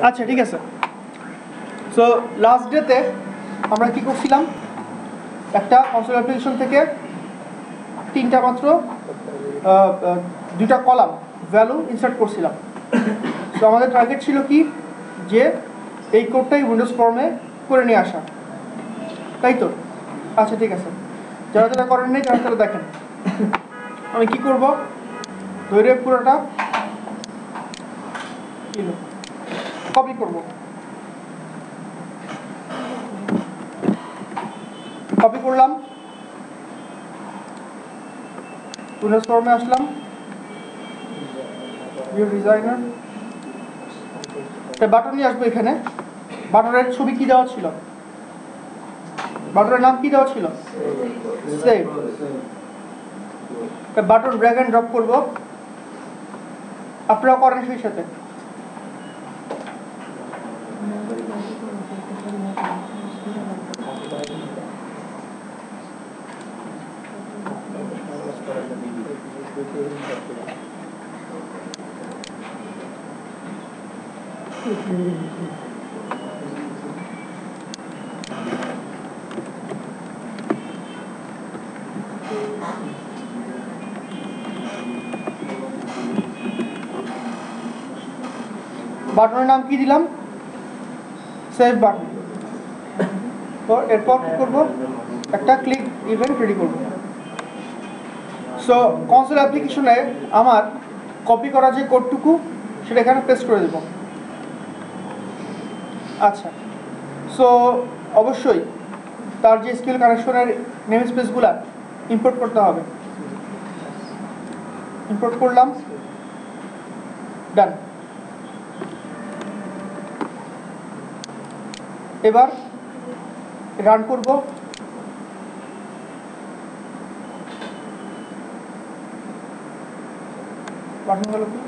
আচ্ছা ঠিক আছে। সো লাস্ট ডেতে আমরা কি করছিলাম, একটা কনসোল অ্যাপ্লিকেশন থেকে তিনটা মাত্র দুইটা কলাম ভ্যালু ইনসার্ট করছিলাম। তো আমাদের টার্গেট ছিল কি, যে এই কোডটাই উইন্ডোজ ফর্মে করে নিয়ে আসা, তাই তো? আচ্ছা ঠিক আছে, যারা যারা করেন নাই তারা তারা দেখেন। আমি কি করব, ধরে পুরোটা কপি করব। কপি করলাম, উইন্ডোজ ফর্মে আসলাম, ভিউ ডিজাইনার, বাটন নিয়ে আসবো। এখানে বাটনের ছবি কি দেওয়া ছিল, বাটনের নাম কি দেওয়া ছিল, save. Button drag and drop করব, আপনারা করেন সেই সাথে। বাটনের নাম কি দিলাম, সেভ বাটন। এরপর কি করব, একটা ক্লিক ইভেন্ট রেডি করব। সো কনসোল অ্যাপ্লিকেশনে আমার কপি করা যে কোডটুকু সেটা এখানে পেস্ট করে দেব। আচ্ছা, সো অবশ্যই তার যে স্কিল কানেকশনের নেম স্পেসগুলা ইম্পোর্ট করতে হবে। ইম্পোর্ট করলাম, ডান। এবার রান করব। বাটন গেল কি,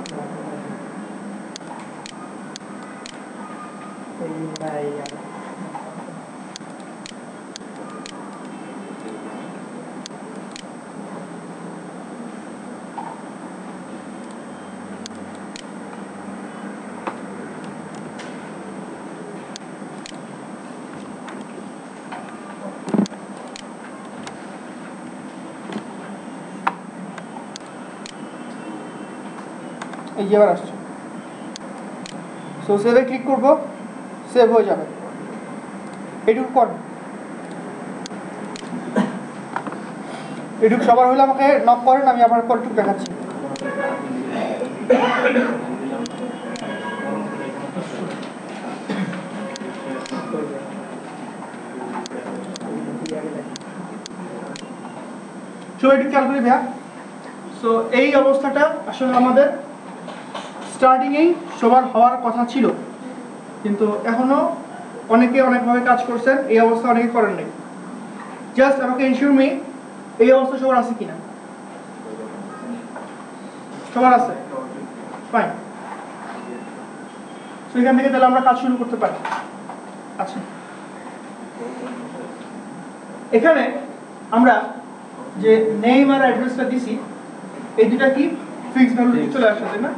এই যে এবার আসছে। সো সেভে ক্লিক করব, সেভ হয়ে যাবে। এটুকু কর, এটুকু সবার হলে আমাকে নক করেন, আমি আবার পর একটু দেখাচ্ছি। সবাই একটু খেয়াল করি ভাইয়া। সো এই অবস্থাটা আসলে আমাদের স্টার্টিংয়েই সবার হওয়ার কথা ছিল, কিন্তু এখনো অনেকে অনেকভাবে কাজ করছেন, এই অবস্থা অনেকে করেন নাই। জাস্ট আমাকে ইনশিওর মি এই অবস্থা সবার আছে কিনা। সবার আছে, ফাইন। সো এখান থেকে তাহলে আমরা কাজ শুরু করতে পারি। আচ্ছা, এখানে আমরা যে নেম আর অ্যাড্রেসটা দিছি, এই দুটা কি ফিক্সড ভ্যালু চলে আসছে, তাই না?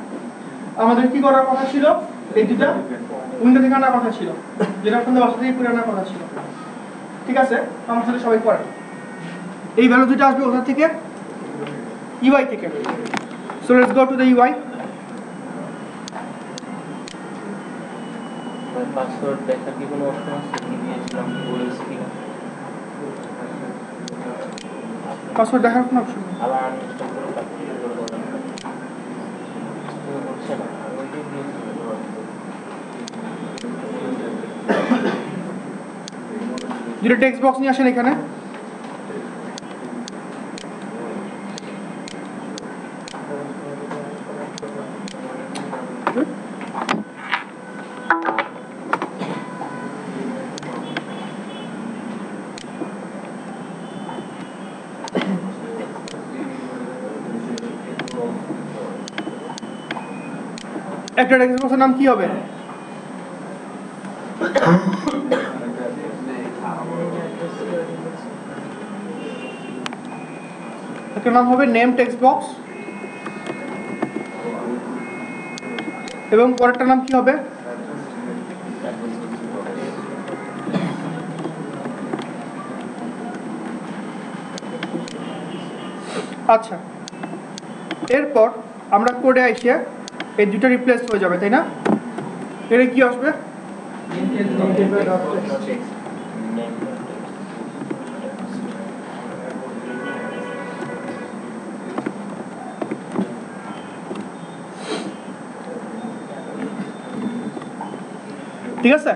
আমাদের কি করার কথা ছিল, এই দুটা উইন্ডো থেকে আনার কথা ছিল, যেটা আপনাদের বাসা থেকে করে আনার কথা ছিল। ঠিক আছে, আমার সাথে সবাই করে। এই ভ্যালু দুটো আসবে ওখান থেকে, ইউআই থেকে। So let's go to the UI. Password দেখার কি কোনো অপশন আছে? কি দিয়েছিলাম বলেছি কিনা? পাসওয়ার্ড দেখার কোনো অপশন নেই। আবার আনইনস্টল করে পাঠিয়ে করে দাও। হচ্ছে না, ওই যে দুটো টেক্সট বক্স নিয়ে আসেন এখানে। একটা টেক্সট বক্সের নাম কি হবে? একটা নাম হবে নেম টেক্সট বক্স, এবং পরেরটার নাম কি হবে? আচ্ছা, এরপর আমরা কোডে এসে এই দুটো রিপ্লেস হয়ে যাবে, তাই না? এটা কি আসবে? ঠিক আছে,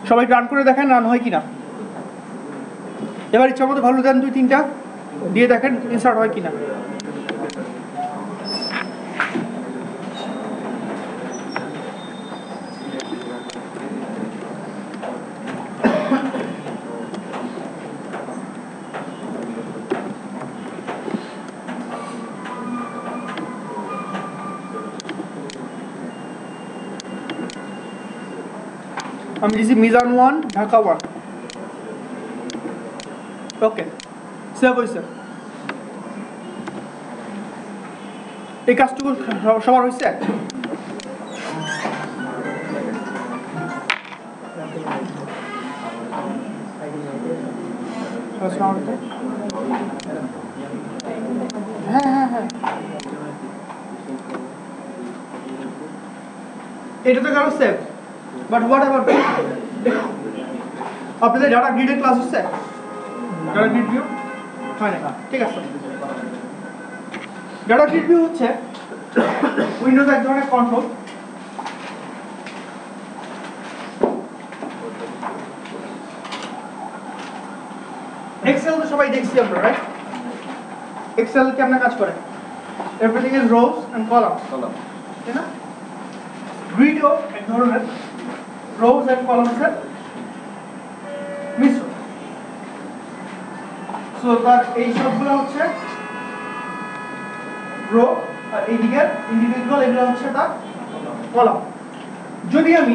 সবাই রান করে দেখেন রান হয় কিনা। এবার ইচ্ছা মতো ভ্যালু দেন 2-3টা, দিয়ে দেখেন ইনসার্ট হয় কিনা। আমি দিছি মিজান 1 ঢাকা 1। ওকে, সেভ হয়েছে। এই কাজটুকু সবার হয়েছে? হ্যাঁ হ্যাঁ হ্যাঁ, এটা তো গেল সেভ। বাট হোয়াট অ্যাবাউট আপনাদের ডাটা গ্রিডের ক্লাস হচ্ছে? ডাটা গ্রিড ভিউ হয় না? ঠিক আছে, ডাটা গ্রিড ভিউ হচ্ছে উইন্ডোজ এক ধরনের কন্ট্রোল। এক্সেল তো সবাই দেখছি আমরা, রাইট? এক্সেল কেমন কাজ করে? Everything is rows and columns, তাই না? গ্রিডও এক ধরনের রোজ এন্ড কলামসের মিশ্রণ। সো তার এই সবগুলো হচ্ছে রো, আর এইদিকে ইন্ডিভিজুয়াল এগুলো হচ্ছে তার কলাম। যদি আমি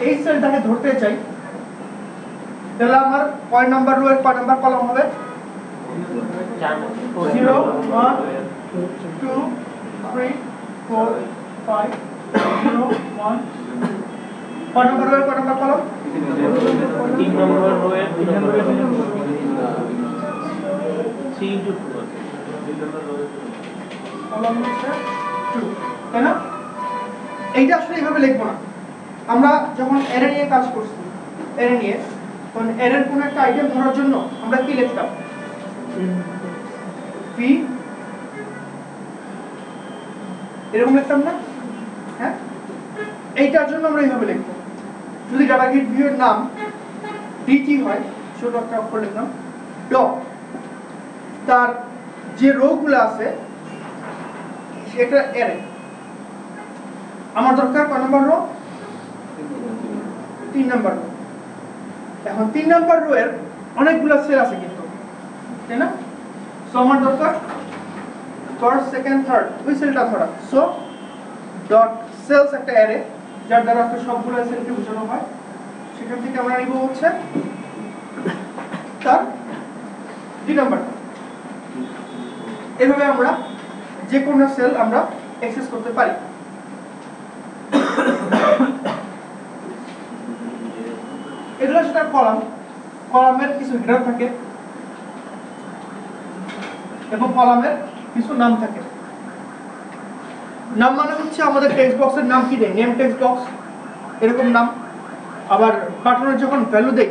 এই সেলটাকে ধরতে চাই, তাহলে আমার কয় নাম্বার রো এর কয় নাম্বার কলাম হবে? 0 1 2 3 4 5 0 1। কয় নাম্বার রো এর কয় নাম্বার কলাম? 3 নম্বর রো এর 2 নম্বর C * 2 কলাম হচ্ছে 2, তাই না? এইটা আসলে এইভাবে লিখবো না। আমরা যখন অ্যারে নিয়ে কাজ করছি, অ্যারে নিয়ে, তখন অ্যারের কোনো একটা আইটেম ধরার জন্য আমরা কি লিখতাম? পি, এরকম লিখতাম না? হ্যাঁ, এইটার জন্য আমরা এইভাবে লিখবো। যদি ডাটা গ্রিড ভিউ এর নাম ডিটি হয়, ছোট একটা অক্ষর লিখলাম ডট, তার যে রো গুলো আছে সেটা অ্যারে। আমার দরকার কয় নাম্বার রো? 3 number rho. এখন 3 নাম্বার রো এর অনেকগুলো সেল আছে কিন্তু, তাই না? সো আমার দরকার ফার্স্ট সেকেন্ড থার্ড ওই সেলটা ধরা। সো ডট সেলস একটা অ্যারে, যার দ্বারা আপনি সবগুলো সেলকে বোঝানো হয়। সেখান থেকে আমরা নিব হচ্ছে তার 2 নাম্বারটা। এভাবে আমরা যে কোনো সেল আমরা অ্যাক্সেস করতে পারি। এগুলো সেটা কলাম, কলামের কিছু হেডার থাকে এবং কলামের কিছু নাম থাকে। নাম মানে হচ্ছে আমাদের টেক্সট বক্সের নাম কি দেয়, নেম টেক্সট বক্স এরকম নাম। আবার বাটনের যখন ভ্যালু দেই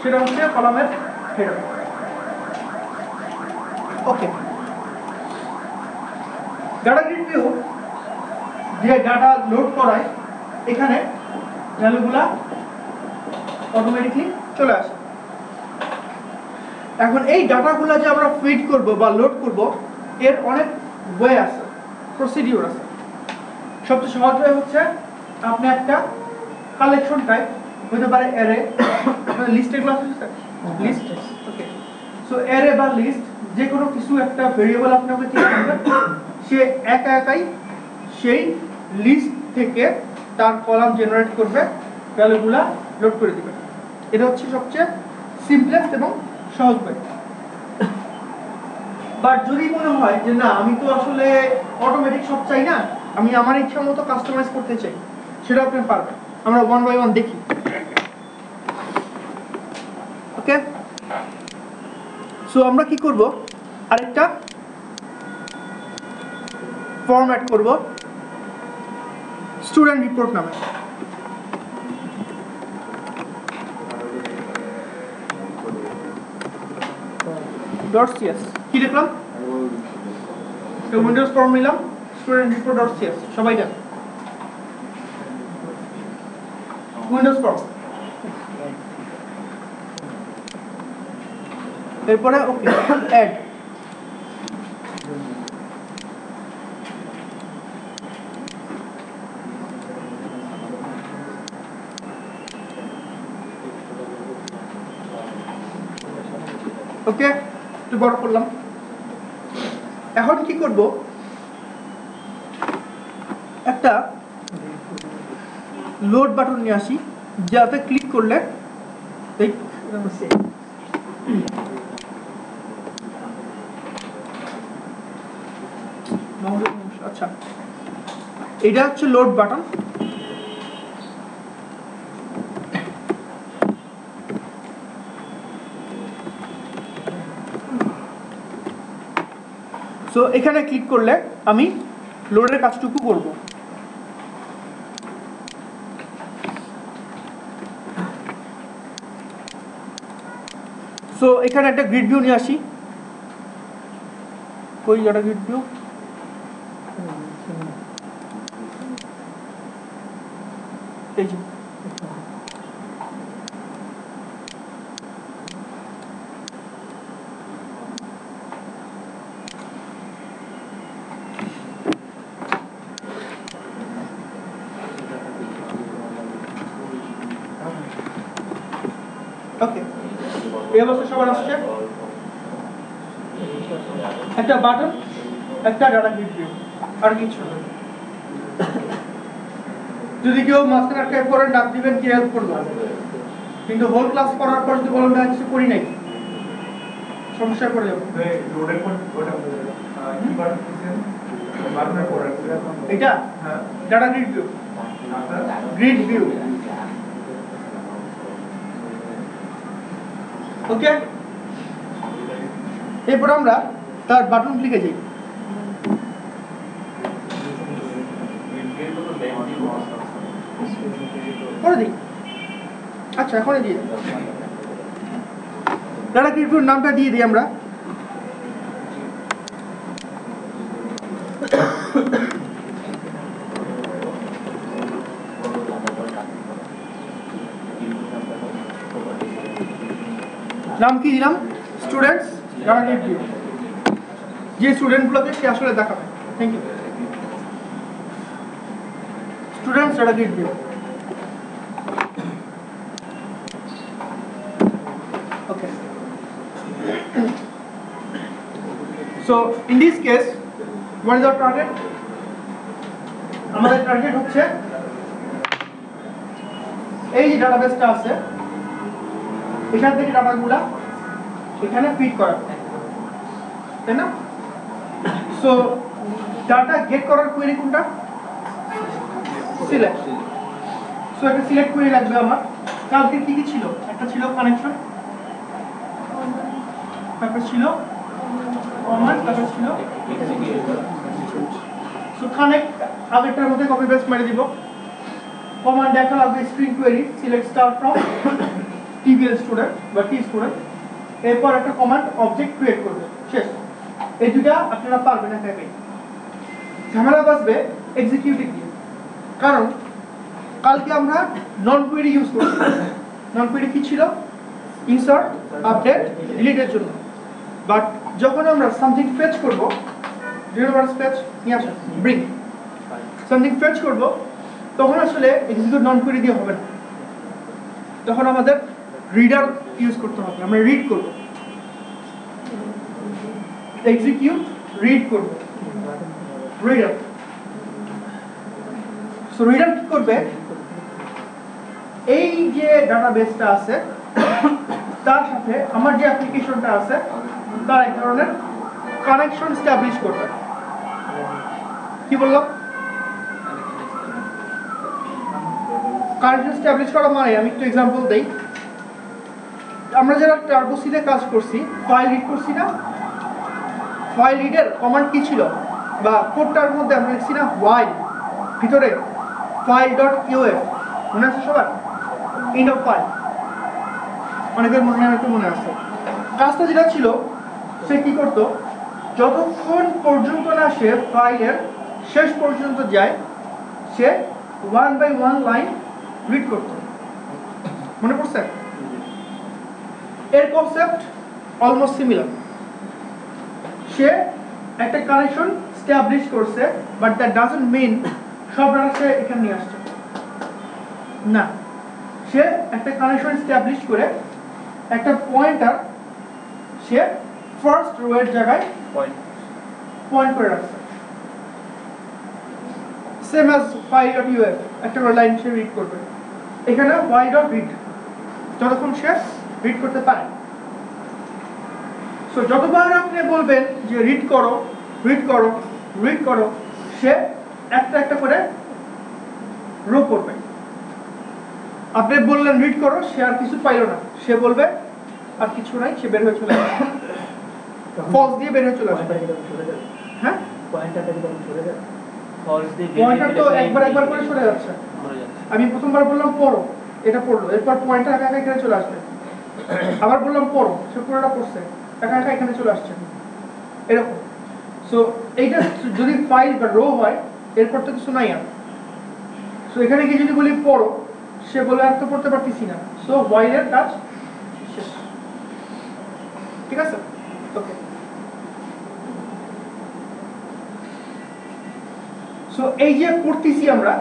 সেটা হচ্ছে কলামের হেডার। ওকে, ডাটা গ্রিড ভিউ যে ডাটা লোড করায়, এখানে ভ্যালুগুলা অটোমেটিকলি চলে আসে। এখন এই ডাটাগুলা যে আমরা ফিড করব বা লোড করব, এর অনেক ওয়ে আছে, প্রসিডিউর আছে। সবচেয়ে সহজ ওয়ে হচ্ছে আপনি একটা কালেকশন টাইপ হতে পারে অ্যারে, লিস্টের ক্লাস হচ্ছে লিস্ট। ওকে, সো অ্যারে বা লিস্ট যে কোনো কিছু একটা ভেরিয়েবল আপনাকে কি করবে, সে একা একাই সেই লিস্ট থেকে তার কলাম জেনারেট করবে, ভ্যালুগুলা লোড করে দিবে। এটা হচ্ছে সবচেয়ে সিম্পলেস্ট এবং সহজ ওয়ে। বাট যদি মনে হয় যে না, আমি তো আসলে অটোমেটিক সব চাই না, আমি আমার ইচ্ছা মতো কাস্টমাইজ করতে চাই, সেটা আপনি পারবেন। আমরা ওয়ান বাই ওয়ান দেখি। ওকে, সো আমরা কি করব, আরেকটা ফরম্যাট করব স্টুডেন্ট রিপোর্ট নামে। .cs কি লিখলাম, উইন্ডোজ ফর্ম নিলাম, স্টুডেন্ট রিপোর্ট .cs সবাই জানে উইন্ডোজ ফর্ম। এরপরে ওকে অ্যাড, ওকে একটু বড় করলাম। এখন কি করব, একটা লোড বাটন নিয়ে আসি, যাতে ক্লিক করলে আচ্ছা এটা হচ্ছে লোড বাটন। সো এখানে ক্লিক করলে আমি লোডের কাজটুকু করব। সো এখানে একটা গ্রিড ভিউ নিয়ে আসি, কই একটা গ্রিড ভিউ, এই যে ওকে এই অবস্থা সবার আসছে। একটা বাটন, একটা ডাটা গ্রিড ভিউ, আর কিছু না। যদি কেউ মাঝখানে একটা পরে ডাক দিবেন কি হেল্প করবো, কিন্তু হোল ক্লাস করার পর যদি বলেন না কিছু করি নাই, সমস্যা পড়ে যাবে। এটা data grid view, grid view. Okay, এরপর আমরা তার বাটন ক্লিকে যাই। করে দিই, আচ্ছা এখনই দিয়ে ডাটা গ্রিড ভিউর নামটা দিয়ে দিই আমরা। নাম কি দিলাম, স্টুডেন্টস ডাটা গ্রিড ভিউ। যে স্টুডেন্টগুলোকে সে আসলে দেখাবে। Thank you. Students data grid view. Okay, so in this case what is our target? আমাদের টার্গেট হচ্ছে এই যে ডাটাবেসটা আছে এখান থেকে ডাটাগুলা এখানে ফিড করা, তাই না? সো ডাটা গেট করার কোয়েরি কোনটা, সিলেক্ট। সো একটা সিলেক্ট কোয়েরি লাগবে আমার। কালকে কি কি ছিল, একটা ছিল কানেকশন, তারপর ছিল কমান্ড, তারপর ছিল সো কানেক্ট। আগেরটার মধ্যে কপি পেস্ট মেরে দিব। কমান্ড একটা লাগবে string query, select star from TBL student বা টি স্টুডেন্ট। এরপর একটা কমান্ড অবজেক্ট ক্রিয়েট করবে, শেষ। এই দুটা আপনারা পারবেন না একাই। ঝামেলা বাঁচবে এক্সিকিউটিভ দিয়ে, কারণ কালকে আমরা নন কোয়েরি ইউজ করছি। নন কোয়েরি কি ছিল, ইনসার্ট, আপডেট, ডিলিটের জন্য। বাট যখন আমরা সামথিং ফেচ করব, ফেচ নিয়ে আসেন, ব্রিং সামথিং ফেচ করব, তখন আসলে এক্সিকিউট নন কোয়েরি দিয়ে হবে না, তখন আমাদের রিডার ইউজ করতে হবে। আমরা রিড করব, এক্সিকিউট রিড করব, রিডার। সো রিডার কি করবে, এই যে ডাটাবেসটা আছে তার সাথে আমার যে অ্যাপ্লিকেশনটা আছে তার এক ধরনের কানেকশন এস্টাবলিশ করবে। কি বললাম, কানেকশন এস্টাবলিশ করা মানে আমি একটু এক্সাম্পল দেই। আমরা যারা টার্বো সিতে কাজ করছি, ফাইল রিড করছি না, ফাইল রিডের কমান্ড কি ছিল, বা কোডটার মধ্যে আমরা লিখছি না while ভিতরে file.uf, মনে আছে সবার? এন্ড অফ ফাইল, অনেকের মনে আছে। কাজটা যেটা ছিল, সে কি করতো, যতক্ষণ পর্যন্ত না সে ফাইলের শেষ পর্যন্ত যায়, সে 1 by 1 লাইন রিড করত। মনে পড়ছে? এর কনসেপ্ট অলমোস্ট সিমিলার। সে একটা কানেকশন এস্টাবলিশ করছে, বাট দ্যাট ডাজন্ট মিন সব ডাটা সে এখানে নিয়ে আসছে না। সে একটা কানেকশন এস্টাবলিশ করে একটা পয়েন্টার সে ফার্স্ট রো এর জায়গায় পয়েন্ট করে রাখছে। সেম অ্যাজ file.uf, একটা লাইন সে রিড করবে, এখানে while.read, যতক্ষণ সে রিড করতে পারে। সো যতবার আপনি বলবেন যে রিড করো রিড করো রিড করো, সে একটা একটা করে রো করবে। আপনি বললেন রিড করো, সে আর কিছু পাইল না, সে বলবে আর কিছু নাই, সে বের হয়ে চলে আসবে, ফলস দিয়ে বের হয়ে চলে আসবে। হ্যাঁ, পয়েন্টারটা কি তখন সরে যাবে? পয়েন্টার তো একবার করে সরে যাচ্ছে। আমি প্রথমবার বললাম পড়ো, এটা পড়লো, এরপর পয়েন্টার একা একা এখানে চলে আসবে। আবার বললাম পড়ো, সে পুরোটা পড়ছে, একা একা এখানে চলে আসছে, এরকম। সো এইটা যদি ফাইল বা রো হয়, এরপর তো কিছু নাই আর। সো এখানে গিয়ে যদি বলি পড়ো, সে বলে আর তো পড়তে পারতেছি না, সো while এর কাজ শেষ। ঠিক আছে? ওকে। সো এই যে পড়তেছি আমরা,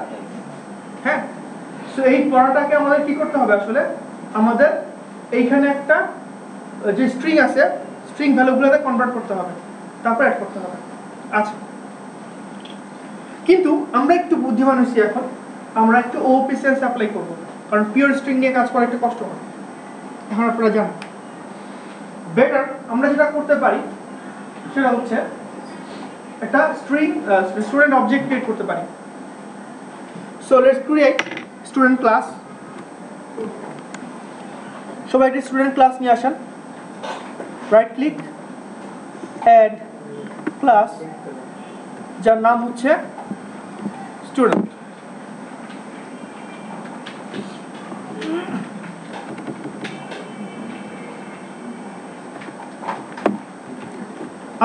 হ্যাঁ, সো এই পড়াটাকে আমাদের কি করতে হবে আসলে, আমাদের এইখানে একটা যে স্ট্রিং আছে, স্ট্রিং ভ্যালুগুলোতে কনভার্ট করতে হবে, তারপর অ্যাড করতে হবে। আচ্ছা, কিন্তু আমরা একটু বুদ্ধিমান হয়েছি এখন, আমরা একটু ওপি সেন্স অ্যাপ্লাই করব, কারণ পিওর স্ট্রিং নিয়ে কাজ করা একটু কষ্ট হয়। এখন আপনারা জানেন বেটার আমরা যেটা করতে পারি সেটা হচ্ছে একটা স্ট্রিং স্টুডেন্ট অবজেক্ট ক্রিয়েট করতে পারি। So let's create student class. সবাই একটা স্টুডেন্ট ক্লাস নিয়ে আসেন, রাইট ক্লিক, অ্যাড ক্লাস, যার নাম হচ্ছে স্টুডেন্ট।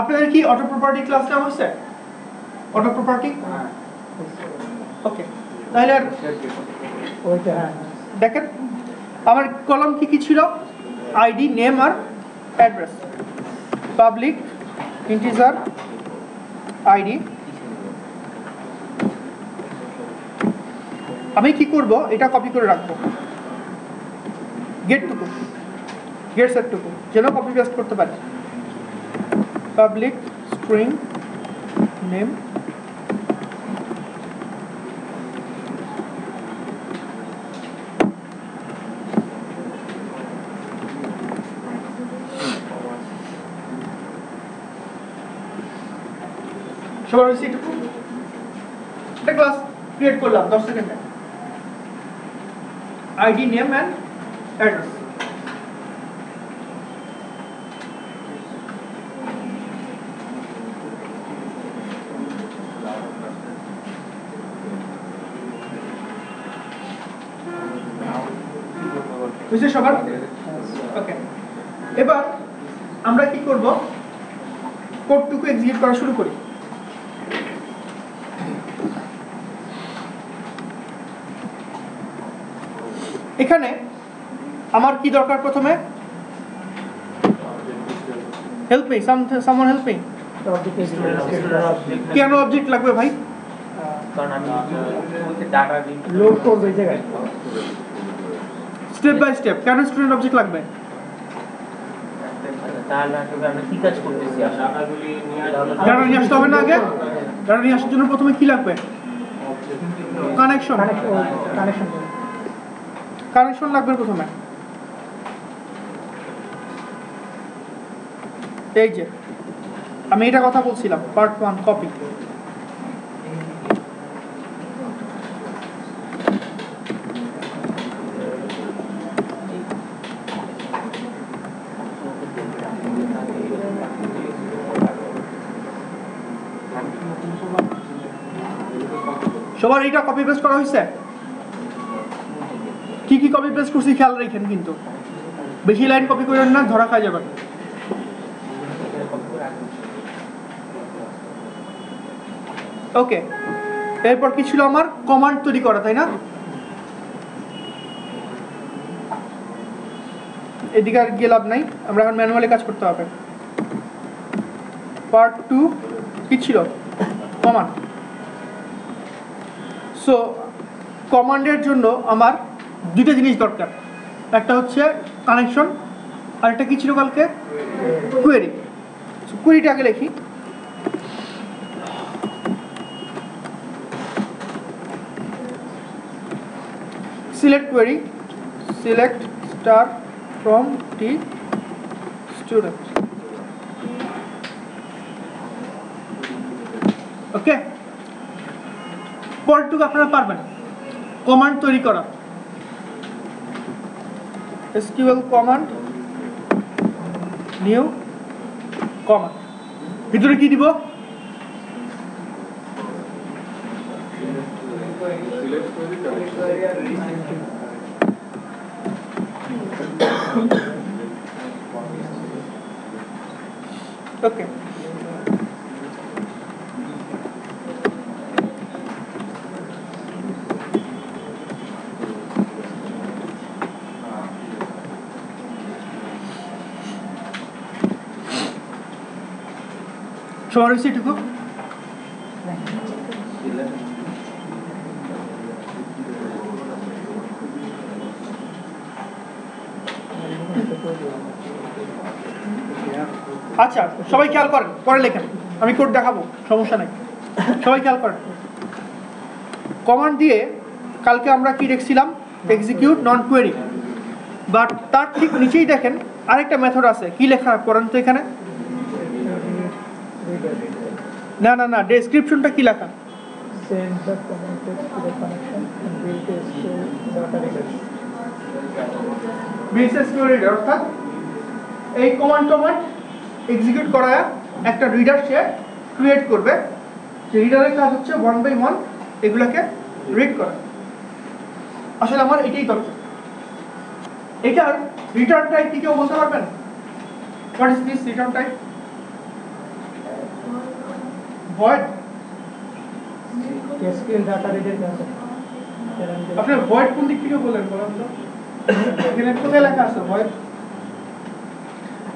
আপনাদের কি অটো প্রপার্টি ক্লাস নাম হচ্ছে? অটো প্রপার্টি, ওকে। তাহলে দেখেন আমার কলাম কি কি ছিল, আইডি, নেম আর অ্যাড্রেস, পাবলিক ইন্টিজার আইডি। আমি কি করব, এটা কপি করে রাখবো, গেট সেটটুকু যেন কপি পেস্ট করতে পারি। পাবলিক স্ট্রিং নেম, সবার হচ্ছে এটুকু। একটা ক্লাস ক্রিয়েট করলাম 10 সেকেন্ডে, আইডি, নেম অ্যান্ড অ্যাড্রেস। বুঝছে সবার? ওকে, এবার আমরা কি করব, কোডটুকু এক্সিকিউট করা শুরু করি। এখানে আমার কি দরকার, প্রথমে help me, someone help me. কেন অবজেক্ট লাগবে ভাই? কারণ আমি ডাটা লোড করব এই জায়গায়, স্টেপ বাই স্টেপ কেন স্টুডেন্ট অবজেক্ট লাগবে? তাহলে আমরা কি কাজ করতেছি, ডাটাগুলি ডাটা নিয়ে আসতে হবে না আগে? ডাটা নিয়ে আসার জন্য প্রথমে কি লাগবে? কানেকশন লাগবে প্রথমে। এই যে আমি এটা কথা বলছিলাম, পার্ট 1 কপি। সবার এইটা কপি পেস্ট করা হয়েছে? কি কি কপি পেস্ট করছি খেয়াল রাখেন, কিন্তু বেশি লাইন কপি করেন না, ধরা খাই যাবেন। ওকে, এরপর কি ছিল আমার? কমান্ড তৈরি করা, তাই না? এদিকে আর গিয়ে লাভ নাই, আমরা এখন ম্যানুয়ালি কাজ করতে হবে। পার্ট 2 কি ছিল? কমান্ড। সো কমান্ডের জন্য আমার দুইটা জিনিস দরকার, একটা হচ্ছে কানেকশন, আর একটা কি ছিল কালকে? কোয়েরি। সো কোয়েরিটা আগে লিখি। Select query, select star from T student. ওকে, পরটুকু আপনারা পারবেন। কমান্ড তৈরি করা, SQL কমান্ড, নিউ কমান্ড। ভিতরে কি দিব? ওকে, সবার হয়েছে এটুকু? আচ্ছা, সবাই খেয়াল করেন, পরে লেখেন, আমি কোড দেখাবো, সমস্যা নাই। সবাই খেয়াল করেন, কমান্ড দিয়ে কালকে আমরা কি দেখছিলাম? Execute non query. বাট তার ঠিক নিচেই দেখেন আরেকটা মেথড আছে, কি লেখা করেন তো এখানে? না না না, ডেসক্রিপশনটা কি লেখা? Send the command text to the connection and build a SQL data reader. build a SQL reader, অর্থাৎ এই কমান্ড এক্সিকিউট করায় একটা রিডার সে ক্রিয়েট করবে, যে রিডারের কাজ হচ্ছে 1 by 1 এগুলাকে রিড করা। আসলে আমার এটাই দরকার। এটার রিটার্ন টাইপ কি কেউ বলতে পারবেন? What is this return type? void। SQL data reader আছে। আপনি void কোন দিক থেকে বলেন বলেন তো? এখানে কোথায় লেখা আছে void?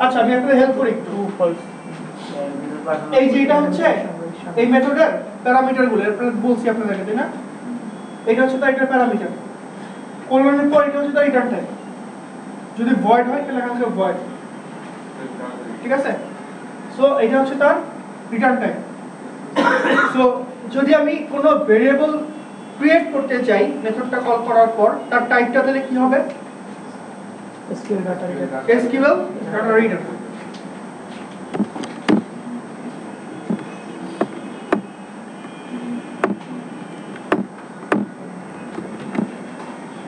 আচ্ছা, আমি আপনাদের হেল্প করি একটু। এই যে এটা হচ্ছে এই মেথডের প্যারামিটারগুলো, আপনাদের বলছি আপনাদেরকে, তাই না? এটা হচ্ছে তার একটা প্যারামিটার, কোলনের পর এটা হচ্ছে তার রিটার্ন টাইপ। যদি void হয় তাহলে লেখা থাকবে void, ঠিক আছে? সো এটা হচ্ছে তার রিটার্ন টাইপ। সো যদি আমি কোনো ভেরিয়েবল ক্রিয়েট করতে চাই মেথডটা কল করার পর, তার টাইপটা তাহলে কি হবে? SQL data reader। SQL data reader।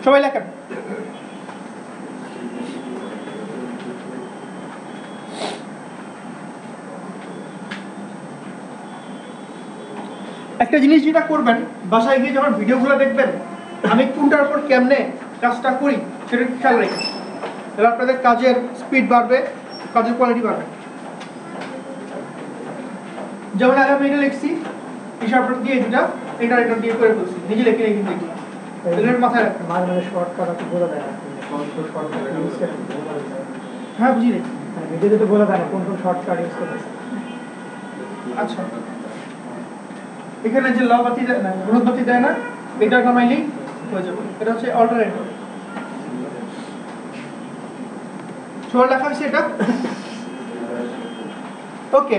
সবাই লেখেন। একটা জিনিস যেটা করবেন, বাসায় গিয়ে যখন ভিডিওগুলো দেখবেন আমি কোনটার পর কেমনে কাজটা করি সেটা খেয়াল রাখেন, তাহলে আপনাদের কাজের স্পিড বাড়বে, কাজের কোয়ালিটি বাড়বে। যেমন আগে আমি এটা লিখছি, হিসাব দিয়ে এটা দিয়ে করে বলছি, নিজে লিখে রেখে দেখি, এগুলোর মাথায় রাখবেন। মাঝে মাঝে শর্টকাট আছে, বলে দেয় না। হ্যাঁ, বুঝি রেখি। ভিডিওতে তো বলে দেয় না কোন কোন শর্টকাট ইউজ করতে। আচ্ছা, এখানে যে লাল বাতি দেয় না, হলুদ বাতি দেয় না, এটা নামাইলেই হয়ে যাবে। এটা হচ্ছে অল্টারনেটিভ। সবার লেখা হয়েছে এটা? ওকে,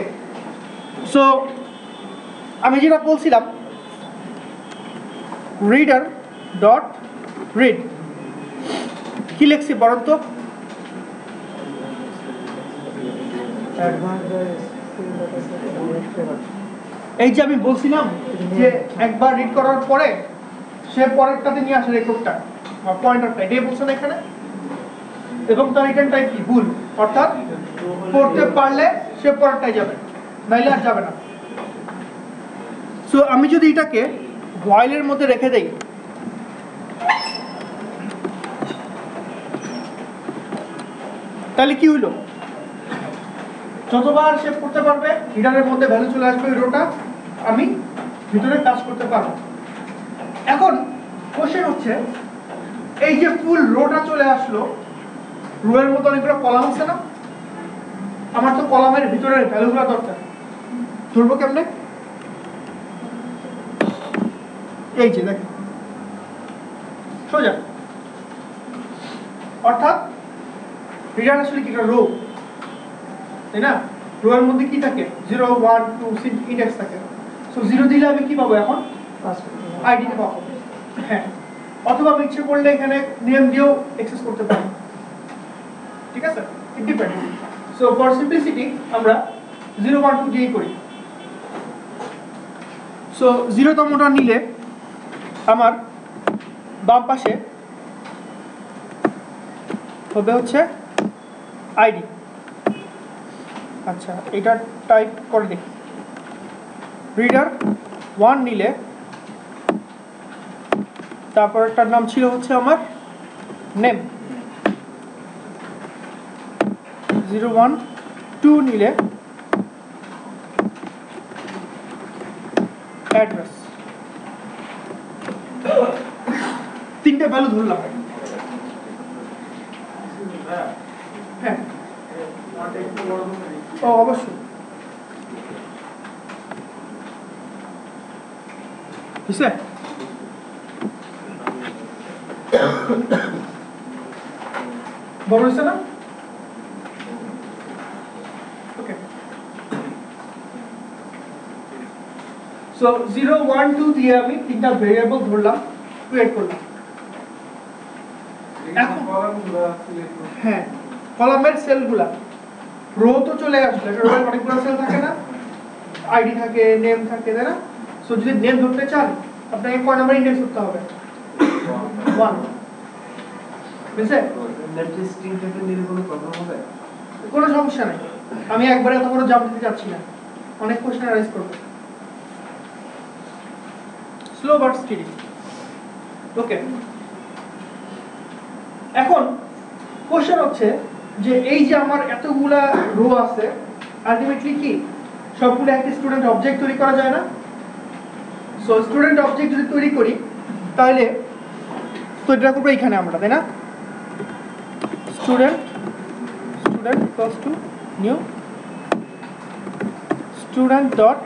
সো আমি যেটা বলছিলাম, রিডার ডট রিড কি লিখছি বলেন তো? এই যে আমি বলছিলাম যে একবার রিড করার পরে সে পরেরটাতে নিয়ে আসে রেকর্ডটা বা পয়েন্টারটা, এটাই বলছেন এখানে। এবং তার রিটার্ন টাইপ কি? ভুল, অর্থাৎ পড়তে পারলে সে পরেরটাই যাবে, নাইলে আর যাবে না। সো আমি যদি এটাকে while এর মধ্যে রেখে দেই, তাহলে কি হলো? যতবার শেপ করতে পারবে হিডারের মধ্যে ভ্যালু চলে আসবে, ওই রোটা আমি ভিতরে কাজ করতে পারবো। এখন কোশ্চেন হচ্ছে এই যে ফুল রোটা চলে আসলো, রো এর মধ্যে অনেকগুলো কলাম আছে না, আমার তো কলামের ভিতরে ভ্যালুগুলো দরকার, ধরবো কেমনে? এই যে দেখেন সোজা, অর্থাৎ রিডার আসলে কি রো, তাই না? রো এর মধ্যে কি থাকে? 0 1 2 ইন্ডেক্স থাকে। সো 0 দিলে আমি কি পাবো এখন? আইডি টা পাবো। হ্যাঁ, অথবা আমি ইচ্ছে করলে এখানে নেম দিয়েও অ্যাক্সেস করতে পারি, ঠিক আছে? It depends. So for simplicity আমরা 0 1 2 দিয়ে করি। সো 0 তমটা নিলে আমার বাম পাশে হবে হচ্ছে আইডি। আচ্ছা, এটা টাইপ করে দেখি। রিডার 1 নিলে তারপর এটার নাম ছিল হচ্ছে আমার নেম। 0 1 2 নিলে অ্যাড্রেস। তিনটে ভ্যালু ধরলাম। হ্যাঁ, ও অবশ্যই বুঝছে? বড় হয়েছে না? ওকে। সো 0 1 2 দিয়ে আমি তিনটা ভেরিয়েবল ধরলাম, ক্রিয়েট করলাম। এখন হ্যাঁ, কলামের সেলগুলা, রো তো চলে আসলো, একটা রোয়ের অনেকগুলো সেল থাকে না, আইডি থাকে, নেম থাকে, তাই না? সো যদি নেম ধরতে চান আপনাকে কয় নাম্বার ইন্ডেক্স করতে হবে? 1। বুঝছে? নেটে স্ট্রিং থেকে নিলে কোনো প্রবলেম হবে? কোনো সমস্যা নাই, আমি একবারে এত বড় জাম্প দিতে যাচ্ছি না, অনেক কোশ্চেন রাইজ করব। Slow but steady. ওকে, এখন কোশ্চেন হচ্ছে যে এই যে আমার এতগুলা রো আছে, আলটিমেটলি কি সবগুলো একটা স্টুডেন্ট অবজেক্ট তৈরি করা যায় না? সো স্টুডেন্ট অবজেক্ট যদি তৈরি করি তাহলে তৈরিটা করবো এখানে আমরা, তাই না? Student equals to new student dot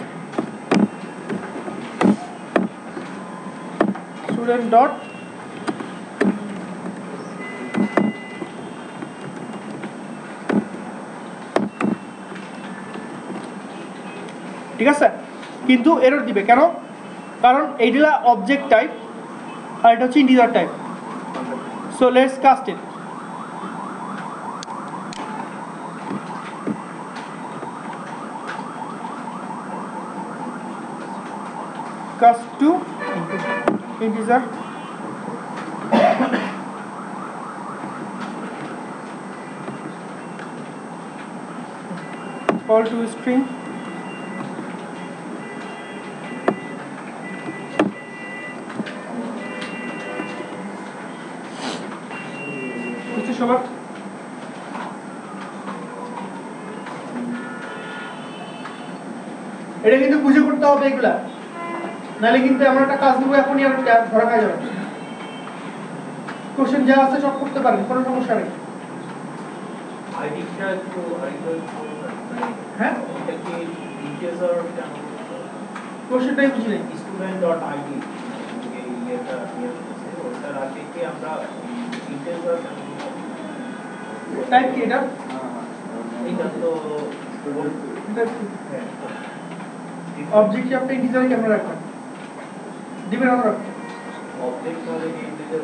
ঠিক আছে, কিন্তু এরর দিবে কেন? কারণ এইগুলা অবজেক্ট টাইপ আর এটা হচ্ছে integer type. So let's cast it. cast to integer call to string বুঝছো সবার? এটা কিন্তু বুঝে করতে হবে এগুলা, নালে কিন্তু এমন একটা কাজ দেবো এখনই আর ধরা খাই যাবে। কোশ্চেন যা আছে সব করতে পারেন, কোনো সমস্যা নেই। আইডিটা একটু হ্যাঁ, এটা কি ইন্টিজার কেন? কোশ্চেনটাই বুঝি নাই। student.id এই এটা নিয়ে আছে, ওটার আগে কি আমরা ইন্টিজার কেন? টাইপ কি এটা? এটা তো অবজেক্ট আপনি ইন্টিজারে কেন রাখবেন? দিবেন না রাখবেন? অবজেক্ট হলে কি ইন্টিজার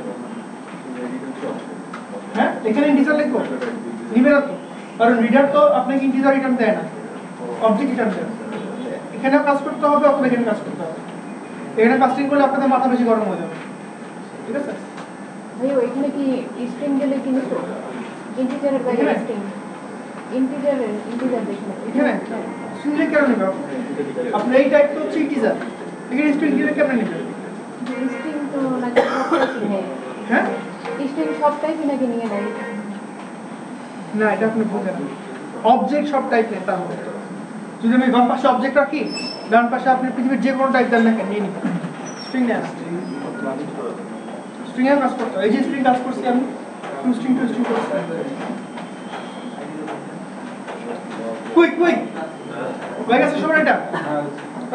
হ্যাঁ, এখানে ইন্টিজার লিখবো, নিবে না তো, কারণ রিডার তো আপনাকে ইন্টিজার রিটার্ন দেয় না, অবজেক্ট রিটার্ন দেয়। এখানেও কাজ করতে হবে, আপনাকে এখানে কাজ করতে হবে। এখানে কাস্টিং করলে আপনাদের মাথা বেশি গরম হয়ে যাবে, ঠিক আছে? ভাই ওইখানে কি স্ট্রিং দিলে কি নিতো? ইন্টিজারের বাইরে এখানে? স্ট্রিং ইন্টিজার দেখুন এখানে স্ট্রিং কেন নেবে? আপনি এই টাইপ তো হচ্ছে ইন্টিজার, এখানে স্ট্রিং দিলে কেমন নেবেন? স্ট্রিং তো নাকি সবটাই কিনে হ্যাঁ স্ট্রিং সবটাই কিনে নিয়ে নেয় না এটা আপনি বুঝেন অবজেক্ট সব টাইপ নেই তার মধ্যে যদি আমি বাম পাশে অবজেক্ট রাখি ডান পাশে আপনি পৃথিবীর যে কোনো টাইপ দেন না কেন নিয়ে নিবেন স্ট্রিং নেন স্ট্রিং এর কাজ করতে হয়। এই যে স্ট্রিং কাজ করছি আমি টু স্ট্রিং করছি কুইক হয়ে গেছে সবার এটা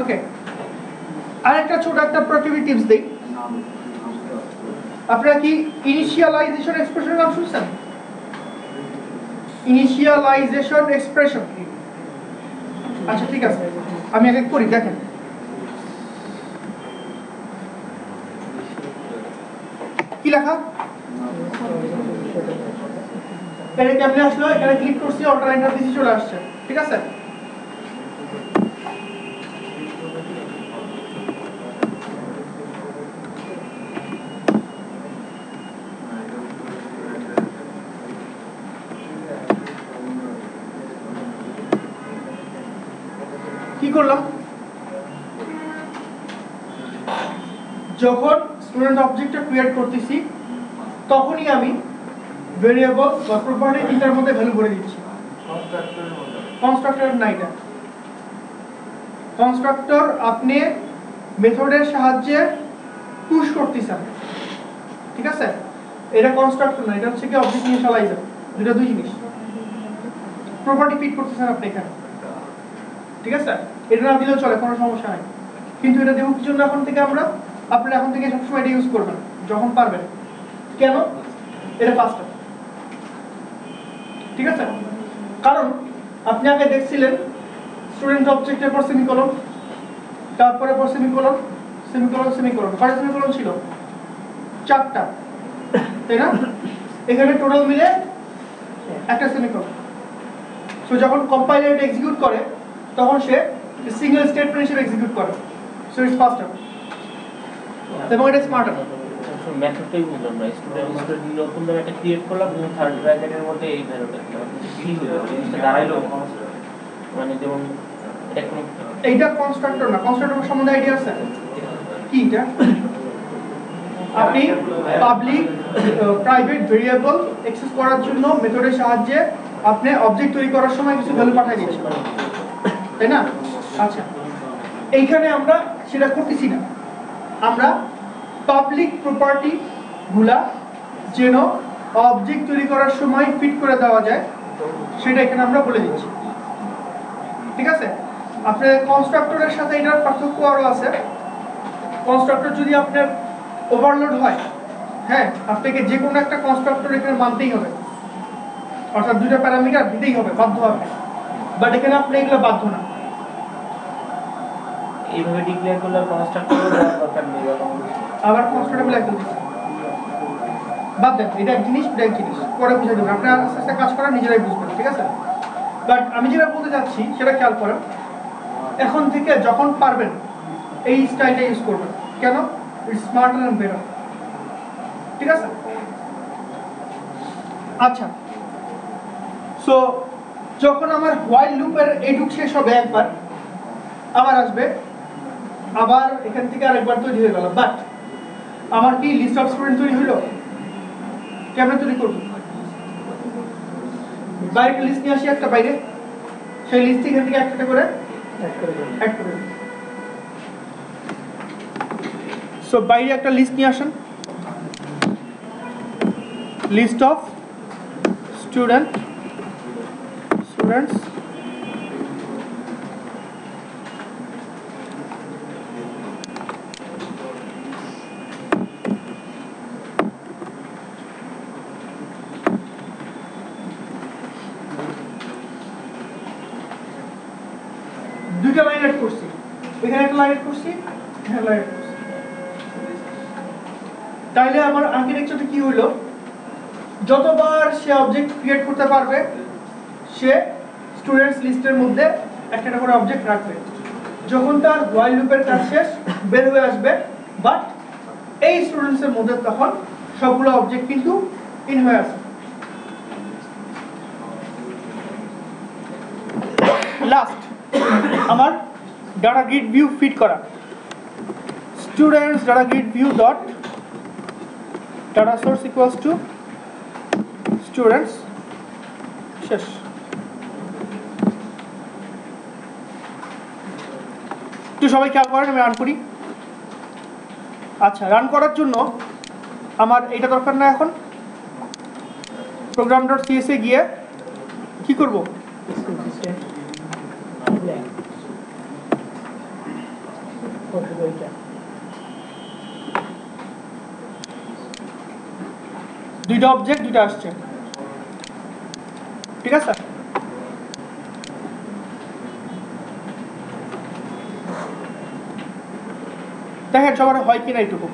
ওকে আরেকটা ছোট একটা প্রোডাক্টিভিটি টিপস দেই আপনারা কি ইনিশিয়ালাইজেশন এক্সপ্রেশন নাম শুনছেন ইনিশিয়ালাইজেশন এক্সপ্রেশন আচ্ছা ঠিক আছে আমি আগে করি দেখেন কি লেখা এটা কেমনে আসলো এখানে ক্লিক করছি অল্টার এন্টার দিছি চলে আসছে ঠিক আছে কি করলাম যখন স্টুডেন্ট অবজেক্টটা ক্রিয়েট করতেছি তখনই আমি ভেরিয়েবল বা প্রপার্টি তিনটার মধ্যে ভ্যালু ভরে দিচ্ছি কনস্ট্রাক্টর না এটা কনস্ট্রাক্টর আপনি মেথডের সাহায্যে পুশ করতেছেন ঠিক আছে এটা কনস্ট্রাক্টর না এটা হচ্ছে কি অবজেক্ট ইনিশিয়ালাইজার দুটো দুই জিনিস প্রপার্টি ফিট করতেছেন আপনি এখানে ঠিক আছে এটা না দিলেও চলে কোনো সমস্যা নাই কিন্তু এটা দেব কি জন্য এখন থেকে আমরা আপনারা এখন থেকে সবসময় এটা ইউজ করবেন যখন পারবেন কেন এটা ফাস্টার ঠিক আছে কারণ আপনি আগে দেখছিলেন স্টুডেন্ট অবজেক্টের পর সেমিকোলন তারপরে পর সেমিকোলন কয়টা সেমিকোলন ছিল 4টা তাই না এখানে টোটাল মিলে একটা সেমিকোলন সো যখন কম্পাইলার এটা এক্সিকিউট করে তখন সে সিঙ্গেল স্টেটমেন্ট হিসেবে এক্সিকিউট করে সো ইটস ফাস্টার এবং এটা স্মার্টার মেথডটাই বুঝলাম না স্টুডেন্ট নতুন ধরে একটা ক্রিয়েট করলাম এবং থার্ড ব্র্যাকেটের মধ্যে এই ভ্যালুটা কি হলো জিনিসটা দাঁড়াইলো মানে যেমন এটা কোনো এইটা কনস্ট্রাক্টর না কনস্ট্রাক্টর সম্বন্ধে আইডিয়া আছে কি এটা আপনি পাবলিক প্রাইভেট ভেরিয়েবল অ্যাক্সেস করার জন্য মেথডের সাহায্যে আপনি অবজেক্ট তৈরি করার সময় কিছু ভ্যালু পাঠিয়ে দিয়েছেন তাই না আচ্ছা এইখানে আমরা সেটা করতেছি না আমরা পাবলিক প্রপার্টি গুলা যেন অবজেক্ট তৈরি করার সময় ফিট করে দেওয়া যায় সেটা এখানে আমরা বলে দিচ্ছি ঠিক আছে আপনার কনস্ট্রাক্টরের সাথে এটার পার্থক্য আরো আছে কনস্ট্রাক্টর যদি আপনার ওভারলোড হয় হ্যাঁ আপনাকে যে কোনো একটা কনস্ট্রাক্টর এখানে মানতেই হবে অর্থাৎ দুইটা প্যারামিটার দিতেই হবে বাধ্য হবে বাট এখানে আপনি এগুলো বাধ্য না এইভাবে ডিক্লেয়ার করলে কনস্ট্রাক্টরও দেওয়ার দরকার নেই আবার কনস্ট্রাক্টর একদম বাদ দেন এটা এক জিনিস এটা এক জিনিস পরে বুঝে দেবেন আপনারা আস্তে আস্তে কাজ করা নিজেরাই বুঝবেন ঠিক আছে বাট আমি যেটা বলতে যাচ্ছি সেটা খেয়াল করেন এখন থেকে যখন পারবেন এই স্টাইলটা ইউজ করবেন কেন ইটস স্মার্টার এন্ড বেটার ঠিক আছে আচ্ছা সো যখন আমার হোয়াইল লুপের এইটুক শেষ হবে একবার আবার আসবে আবার এখান থেকে আরেকবার তৈরি হয়ে গেল বাট আমার কি লিস্ট অফ স্টুডেন্ট তৈরি হলো কেমন তৈরি করব বাইরে লিস্ট নিয়ে আসি একটা বাইরে সেই লিস্ট এখান থেকে একটা করে অ্যাড করে সো বাইরে একটা লিস্ট নিয়ে আসেন লিস্ট অফ স্টুডেন্টস দুইটা লাইন অ্যাড করছি এখানে একটা লাইন অ্যাড করছি এখানে লাইন অ্যাড করছি তাইলে আমার আর্কিটেকচারটা কি হলো যতবার সে অবজেক্ট ক্রিয়েট করতে পারবে সে স্টুডেন্টস লিস্টের মধ্যে একটা করে অবজেক্ট রাখবে যখন তার হোয়াইল লুপের কাজ শেষ বের হয়ে আসবে বাট এই স্টুডেন্টস এর মধ্যে তখন সবগুলো অবজেক্ট কিন্তু ইন হয়ে আসবে লাস্ট আমার ডাটা গ্রিড ভিউ ফিট করা students data grid view dot data source equals to students শেষ। একটু সবাই খেয়াল করেন, আমি রান করি। আচ্ছা, রান করার জন্য আমার এটা দরকার না, এখন program.cs এ গিয়ে কি করব? দুইটা অবজেক্ট, দুইটা আসছে, ঠিক আছে? দেখেন সবার হয় কিনা এইটুকু।